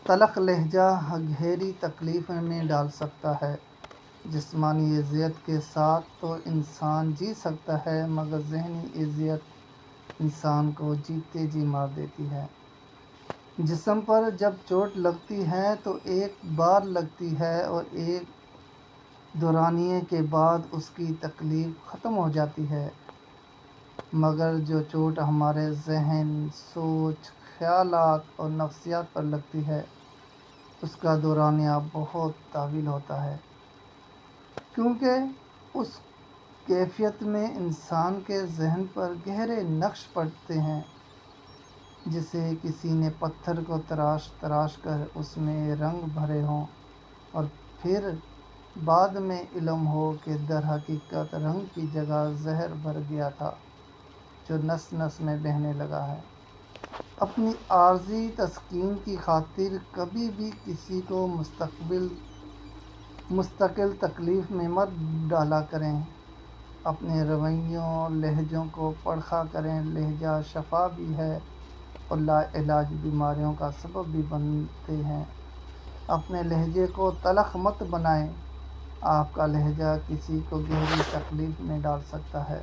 تلخ لہجہ گہری تکلیف میں ڈال سکتا ہے۔ جسمانی اذیت کے ساتھ تو انسان جی سکتا ہے، مگر ذہنی اذیت انسان کو جیتے جی مار دیتی ہے۔ جسم پر جب چوٹ لگتی ہے تو ایک بار لگتی ہے اور ایک دورانیے کے بعد اس کی تکلیف ختم ہو جاتی ہے، مگر جو چوٹ ہمارے ذہن، سوچ، خیالات اور نفسیات پر لگتی ہے، اس کا دورانیہ بہت طویل ہوتا ہے، کیونکہ اس کیفیت میں انسان کے ذہن پر گہرے نقش پڑتے ہیں، جیسے کسی نے پتھر کو تراش تراش کر اس میں رنگ بھرے ہوں اور پھر بعد میں علم ہو کہ در حقیقت رنگ کی جگہ زہر بھر گیا تھا جو نس نس میں بہنے لگا ہے۔ اپنی عارضی تسکین کی خاطر کبھی بھی کسی کو مستقل تکلیف میں مت ڈالا کریں۔ اپنے رویوں، لہجوں کو پرکھا کریں۔ لہجہ شفا بھی ہے اور لاعلاج بیماریوں کا سبب بھی بنتے ہیں۔ اپنے لہجے کو تلخ مت بنائیں۔ آپ کا لہجہ کسی کو گہری تکلیف میں ڈال سکتا ہے۔